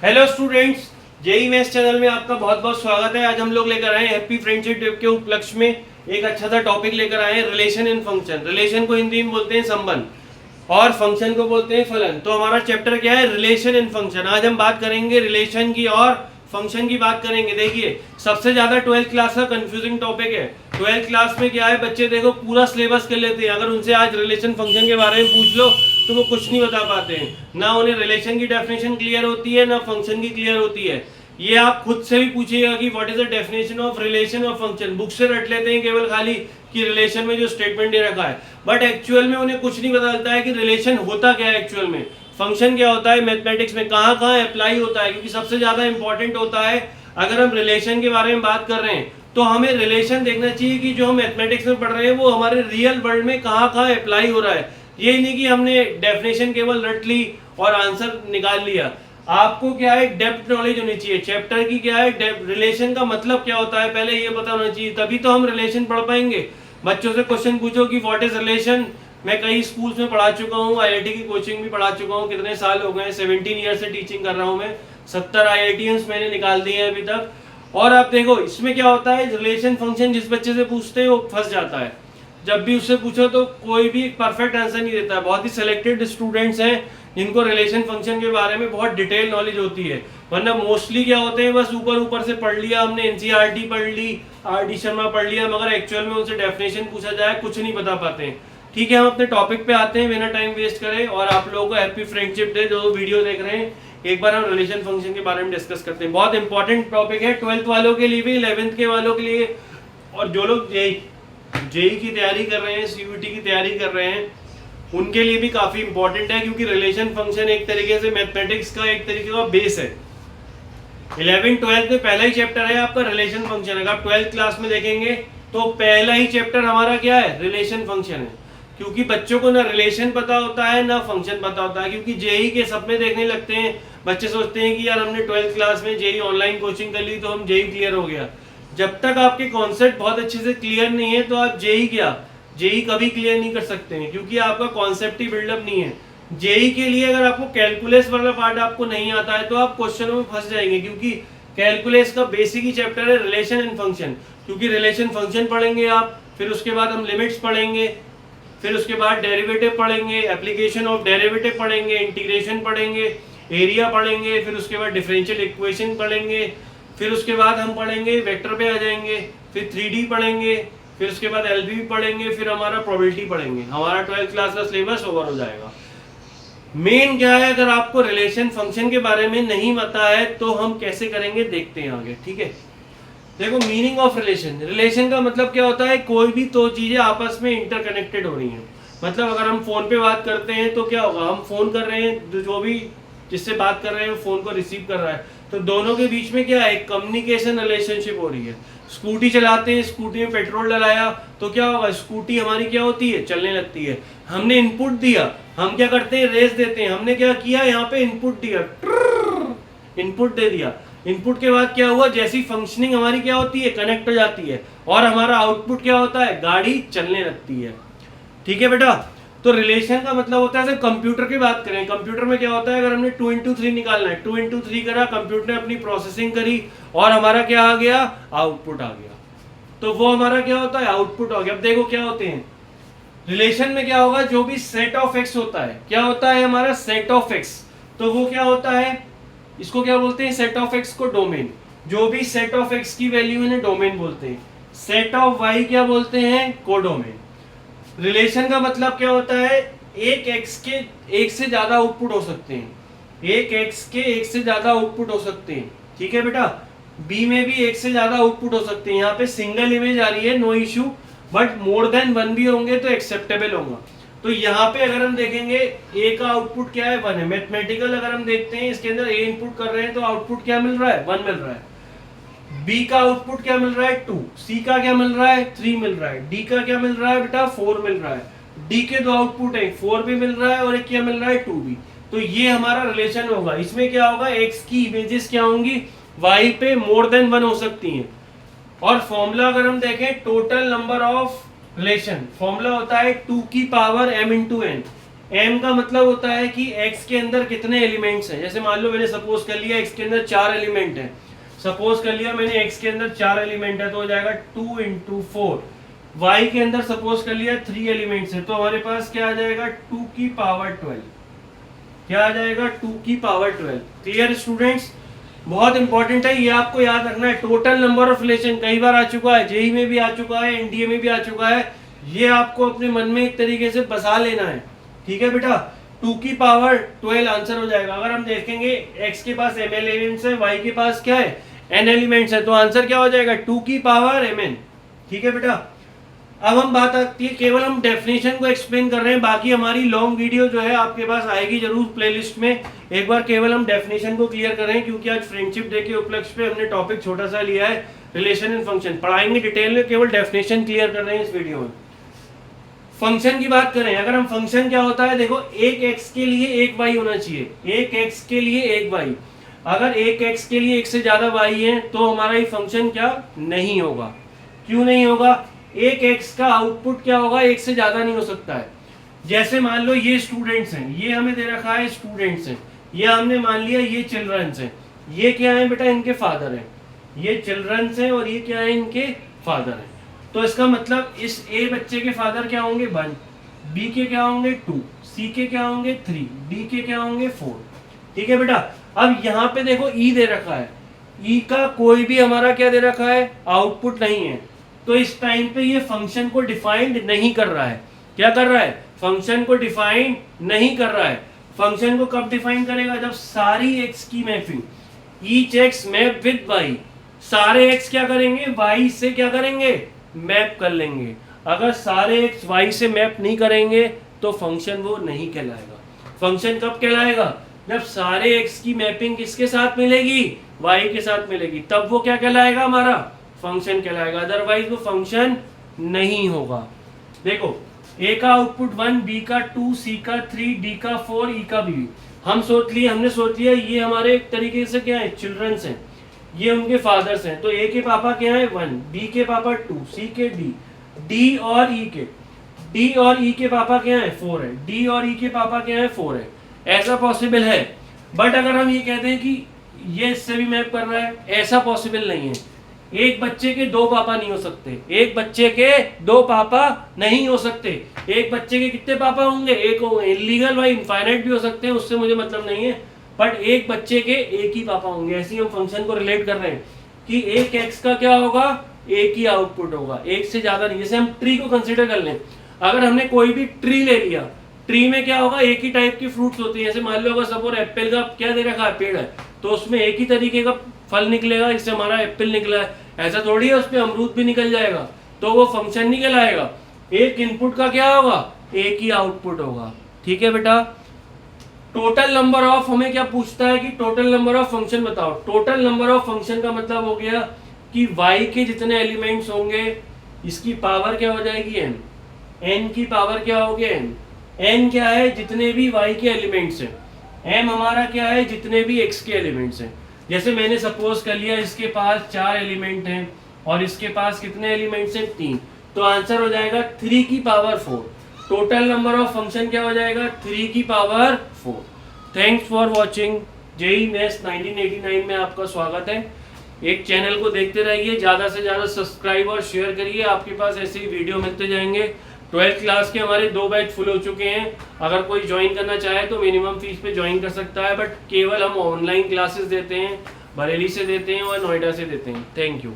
Hello students, JEE mains channel में आपका बहुत बहुत स्वागत है। आज हम लोग लेकर आए हैं हैप्पी फ्रेंडशिप डे के उपलक्ष्य में एक अच्छा सा टॉपिक लेकर आए हैं, रिलेशन इन फंक्शन। रिलेशन को हिंदी में बोलते हैं संबंध और फंक्शन को बोलते हैं फलन। तो हमारा चैप्टर क्या है? Relation in function. आज हम बात करेंगे रिलेशन की और फंक्शन की बात करेंगे। देखिए, सबसे ज्यादा 12th क्लास का कंफ्यूजिंग टॉपिक है। 12th क्लास में क्या है, बच्चे देखो पूरा सिलेबस कर लेते हैं, अगर उनसे आज रिलेशन फंक्शन के बारे में पूछ लो तो वो कुछ नहीं बता पाते हैं। ना उन्हें रिलेशन की डेफिनेशन क्लियर होती है, ना फंक्शन की क्लियर होती है। ये आप खुद से भी पूछिएगा कि what is the definition of relation और फंक्शन। बुक से रट लेते हैं केवल खाली कि रिलेशन में जो स्टेटमेंट दे रखा है, बट एक्चुअल में उन्हें कुछ नहीं पता चलता है कि रिलेशन होता क्या है एक्चुअल में, फंक्शन क्या होता है, मैथमेटिक्स में कहाँ कहाँ अप्लाई होता है। क्योंकि सबसे ज्यादा इंपॉर्टेंट होता है, अगर हम रिलेशन के बारे में बात कर रहे हैं तो हमें रिलेशन देखना चाहिए कि जो हम मैथमेटिक्स में पढ़ रहे हैं वो हमारे रियल वर्ल्ड में कहाँ कहाँ अप्लाई हो रहा है। ये नहीं कि हमने डेफिनेशन केवल रट ली और आंसर निकाल लिया। आपको क्या है, डेप्थ नॉलेज होनी चाहिए चैप्टर की। क्या है रिलेशन का मतलब क्या होता है, पहले ये पता होना चाहिए, तभी तो हम रिलेशन पढ़ पाएंगे। बच्चों से क्वेश्चन पूछो कि व्हाट इज रिलेशन। मैं कई स्कूल्स में पढ़ा चुका हूँ, आईआईटी की कोचिंग भी पढ़ा चुका हूँ। कितने साल हो गए, 17 ईयर से टीचिंग कर रहा हूँ मैं। 70 आईआईटीएंस मैंने निकाल दिए हैं अभी तक। और आप देखो इसमें क्या होता है, रिलेशन फंक्शन जिस बच्चे से पूछते हैं वो फंस जाता है। जब भी उससे पूछो तो कोई भी परफेक्ट आंसर नहीं देता है। बहुत ही सिलेक्टेड स्टूडेंट्स हैं जिनको रिलेशन फंक्शन के बारे में बहुत डिटेल नॉलेज होती है, वरना मोस्टली क्या होते हैं, बस ऊपर ऊपर से पढ़ लिया हमने, एनसीईआरटी पढ़ ली, आर डी शर्मा पढ़ लिया, मगर एक्चुअल में उनसे डेफिनेशन पूछा जाए कुछ नहीं बता पाते हैं। ठीक है, हम अपने टॉपिक पे आते हैं बिना टाइम वेस्ट करें, और आप लोगों को हैप्पी फ्रेंडशिप डे। जो वीडियो देख रहे हैं, एक बार हम रिलेशन फंक्शन के बारे में डिस्कस करते हैं। बहुत इंपॉर्टेंट टॉपिक है 12th वालों के लिए भी, 11th के वालों के लिए, और जो लोग जेई की तैयारी कर रहे हैं, सीयूईटी की तैयारी कर रहे हैं, उनके लिए भी काफी इंपॉर्टेंट है। क्योंकि रिलेशन फंक्शन एक तरीके से मैथमेटिक्स का एक तरीके का बेस है। 11 12 में पहला ही चैप्टर है आपका रिलेशन फंक्शन। अगर आप 12th क्लास में देखेंगे तो पहला ही चैप्टर हमारा क्या है, रिलेशन फंक्शन है। क्योंकि बच्चों को ना रिलेशन पता होता है ना फंक्शन पता होता है। क्योंकि जेई के सपने देखने लगते हैं, बच्चे सोचते हैं कि यार हमने 12th क्लास में जेई ऑनलाइन कोचिंग कर ली तो हम जेई क्लियर हो गया। जब तक आपके कॉन्सेप्ट बहुत अच्छे से क्लियर नहीं है तो आप जेई कभी क्लियर नहीं कर सकते हैं, क्योंकि आपका कॉन्सेप्ट ही बिल्डअप नहीं है। जेई के लिए अगर आपको कैलकुलस वाला पार्ट आपको नहीं आता है तो आप क्वेश्चनों में फंस जाएंगे। क्योंकि कैलकुलस का बेसिक ही चैप्टर है रिलेशन एंड फंक्शन। क्योंकि रिलेशन फंक्शन पढ़ेंगे आप, फिर उसके बाद हम लिमिट्स पढ़ेंगे, फिर उसके बाद डेरिवेटिव पढ़ेंगे, एप्लीकेशन ऑफ डेरिवेटिव पढ़ेंगे, इंटीग्रेशन पढ़ेंगे, एरिया पढ़ेंगे, फिर उसके बाद डिफरेंशियल इक्वेशन पढ़ेंगे, फिर उसके बाद हम पढ़ेंगे वेक्टर पे आ जाएंगे, फिर 3D पढ़ेंगे, फिर उसके बाद एलबी पढ़ेंगे, फिर हमारा प्रोबेबिलिटी पढ़ेंगे। हमारा 12th क्लास का सिलेबस ओवर हो जाएगा। मेन क्या है, अगर आपको रिलेशन फंक्शन के बारे में नहीं पता है तो हम कैसे करेंगे देखते हैं आगे। ठीक है, देखो मीनिंग ऑफ रिलेशन। रिलेशन का मतलब क्या होता है, कोई भी दो चीजें आपस में इंटरकनेक्टेड हो रही हैं। मतलब अगर हम फोन पे बात करते हैं तो क्या होगा, हम फोन कर रहे हैं, जो भी जिससे बात कर रहे हैं फोन को रिसीव कर रहा है, तो दोनों के बीच में क्या है, कम्युनिकेशन रिलेशनशिप हो रही है। स्कूटी चलाते हैं, स्कूटी में पेट्रोल डलाया तो क्या होगा, स्कूटी हमारी क्या होती है, चलने लगती है। हमने इनपुट दिया, हम क्या करते हैं, रेस देते हैं। हमने क्या किया, यहाँ पे इनपुट दिया, इनपुट दे दिया। इनपुट के बाद क्या हुआ, जैसी फंक्शनिंग हमारी क्या होती है, कनेक्ट हो जाती है, और हमारा आउटपुट क्या होता है, गाड़ी चलने लगती है। ठीक है बेटा, तो रिलेशन का मतलब होता है, कंप्यूटर की बात करें, कंप्यूटर में क्या होता है, अगर हमने 2 into 3 निकालना है, 2 into 3 करा, कंप्यूटर ने अपनी प्रोसेसिंग करी और हमारा क्या आ गया, आउटपुट आ गया। तो वो हमारा क्या होता है, आउटपुट आ गया। अब देखो क्या होते हैं रिलेशन में, क्या होगा, जो भी सेट ऑफ एक्स होता है, क्या होता है हमारा सेट ऑफ एक्स, तो वो क्या होता है, इसको क्या बोलते हैं, सेट ऑफ एक्स को डोमेन। जो भी सेट ऑफ एक्स की वैल्यू है डोमेन बोलते हैं। सेट ऑफ वाई क्या बोलते हैं, कोडोमेन। रिलेशन का मतलब क्या होता है, एक एक्स के एक से ज्यादा आउटपुट हो सकते हैं, एक एक्स के एक से ज्यादा आउटपुट हो सकते हैं। ठीक है बेटा, बी में भी एक से ज्यादा आउटपुट हो सकते हैं। यहाँ पे सिंगल इमेज आ रही है, no issue, but more than 1 भी होंगे तो एक्सेप्टेबल होगा। तो यहाँ पे अगर हम देखेंगे ए का आउटपुट क्या है, 1 है। मैथमेटिकल अगर हम देखते हैं, इसके अंदर ए इनपुट कर रहे हैं तो आउटपुट क्या मिल रहा है, 1 मिल रहा है। बी का आउटपुट क्या मिल रहा है, 2। सी का क्या मिल रहा है, 3 मिल रहा है। डी का क्या मिल रहा है बेटा, 4 मिल रहा है। डी के दो आउटपुट है, 4 भी मिल रहा है और एक क्या मिल रहा है, 2 भी। तो ये हमारा रिलेशन होगा। इसमें क्या होगा, एक्स की इमेजेस क्या होंगी, वाई पे मोर देन 1 हो सकती हैं। और फॉर्मूला अगर हम देखें, total number of relation, formula होता है 2 की power m into n. m का मतलब होता है कि x के अंदर कितने एलिमेंट्स हैं। जैसे मान लो मैंने सपोज कर लिया x के अंदर 4 एलिमेंट है, सपोज कर लिया मैंने x के अंदर 4 एलिमेंट है तो हो जाएगा 2 × 4। y के अंदर सपोज कर लिया 3 एलिमेंट्स है तो हमारे पास क्या आ जाएगा 2 की पावर 12। क्या आ जाएगा 2 की पावर 12। क्लियर स्टूडेंट्स, बहुत इंपॉर्टेंट है, ये आपको याद रखना है। टोटल नंबर ऑफ रिलेशन कई बार आ चुका है, जेई में भी आ चुका है, एनडीए में भी आ चुका है, ये आपको अपने मन में एक तरीके से बसा लेना है। ठीक है बेटा, 2 की पावर 12 आंसर हो जाएगा। अगर हम देखेंगे x के पास m एलिमेंट्स है, y के पास क्या है n एलिमेंट्स है, तो आंसर क्या हो जाएगा 2 की पावर mn। ठीक है बेटा, अब हम बात आती है, केवल हम डेफिनेशन को एक्सप्लेन कर रहे हैं, बाकी हमारी लॉन्ग वीडियो जो है आपके पास आएगी जरूर प्लेलिस्ट में। एक बार केवल हम डेफिनेशन को क्लियर कर रहे हैं क्योंकि आज फ्रेंडशिप डे के उपलक्ष्य पे हमने टॉपिक छोटा सा लिया है, रिलेशन इन फंक्शन। पढ़ाएंगे डिटेल में, केवल डेफिनेशन क्लियर कर रहे हैं इस वीडियो में। फंक्शन की बात करें, अगर हम फंक्शन क्या होता है, देखो एक x के लिए एक y होना चाहिए, एक x के लिए एक y। अगर एक x के लिए एक से ज्यादा y है तो हमारा ये फंक्शन क्या नहीं होगा। क्यों नहीं होगा? एक x का आउटपुट क्या होगा, एक से ज्यादा नहीं हो सकता है। जैसे मान लो ये स्टूडेंट्स हैं, ये हमें दे रखा है स्टूडेंट्स हैं, ये हमने मान लिया ये चिल्ड्रंस हैं, ये क्या है बेटा इनके फादर हैं, ये चिल्ड्रंस हैं और ये क्या है इनके फादर हैं। तो इसका मतलब इस ए बच्चे के फादर क्या होंगे 1, बी के क्या होंगे 2, सी के क्या होंगे 3, डी के क्या होंगे 4। ठीक है बेटा, अब यहाँ पे देखो ई दे रखा है, ई का कोई भी हमारा क्या दे रखा है आउटपुट नहीं है, तो इस टाइम पे ये फंक्शन को डिफाइंड नहीं कर रहा है। क्या कर रहा है? फंक्शन को डिफाइन नहीं कर रहा है। फंक्शन को कब डिफाइन करेगा? जब सारी एक्स की mapping, each x map with y, सारे एक्स क्या करेंगे वाई से क्या करेंगे मैप कर लेंगे। अगर सारे एक्स वाई से मैप नहीं करेंगे तो फंक्शन वो नहीं कहलाएगा। फंक्शन कब कहलाएगा? जब सारे एक्स की मैपिंग किसके साथ मिलेगी, वाई के साथ मिलेगी, तब वो क्या कहलाएगा हमारा फंक्शन कहलाएगा, अदरवाइज वो फंक्शन नहीं होगा। देखो ए का आउटपुट 1, बी का 2, सी का 3, डी का 4, ई का भी। हमने सोच लिया ये हमारे एक तरीके से क्या है चिल्ड्रंस हैं, ये उनके फादर्स हैं, तो ए के पापा क्या है 1, बी के पापा 2, सी के डी और ई के पापा क्या है 4 है, डी और ई के पापा क्या है 4 है। ऐसा पॉसिबल है, बट अगर हम ये कहते हैं कि ये इससे भी मैप कर रहा है, ऐसा पॉसिबल नहीं है। एक बच्चे के 2 पापा नहीं हो सकते, एक बच्चे के 2 पापा नहीं हो सकते। एक बच्चे के कितने पापा होंगे? एक होंगे। इलीगल भाई इनफाइनाइट भी हो सकते हैं, उससे मुझे मतलब नहीं है, बट एक बच्चे के एक ही पापा होंगे। ऐसे ही हम फंक्शन को रिलेट कर रहे हैं कि एक एक्स का क्या होगा, एक ही आउटपुट होगा, एक से ज्यादा नहीं। जैसे हम ट्री को कंसिडर कर लें, अगर हमने कोई भी ट्री ले लिया, ट्री में क्या होगा एक ही टाइप की फ्रूट्स होती है। जैसे मान लो अगर सपोज एप्पल का क्या दे रखा है पेड़ है, तो उसमें एक ही तरीके का फल निकलेगा, इससे हमारा एप्पल निकला है। ऐसा थोड़ी है उसमें अमरूद भी निकल जाएगा, तो वो फंक्शन नहीं कहलाएगा। एक इनपुट का क्या होगा, एक ही आउटपुट होगा। ठीक है बेटा, टोटल नंबर ऑफ हमें क्या पूछता है कि टोटल नंबर ऑफ फंक्शन बताओ। टोटल नंबर ऑफ फंक्शन का मतलब हो गया कि y के जितने एलिमेंट्स होंगे इसकी पावर क्या हो जाएगी n, n की पावर क्या होगी n। n क्या है? जितने भी y के एलिमेंट्स हैं। m हमारा क्या है? जितने भी x के एलिमेंट्स हैं। जैसे मैंने सपोज कर लिया इसके पास 4 एलिमेंट हैं और इसके पास कितने एलिमेंट्स हैं 3, तो आंसर हो जाएगा 3 की power 4। Total number of function क्या हो जाएगा 3 की power 4। Thanks for watching. JEE mains 1989 में आपका स्वागत है। एक चैनल को देखते रहिए, ज़्यादा से ज़्यादा सब्सक्राइब और शेयर करिए, आपके पास ऐसे ही वीडियो मिलते जाएंगे। 12th क्लास के हमारे 2 बैच फुल हो चुके हैं। अगर कोई ज्वाइन करना चाहे तो मिनिमम फीस पे ज्वाइन कर सकता है, बट केवल हम ऑनलाइन क्लासेस देते हैं, बरेली से देते हैं और नोएडा से देते हैं। Thank you.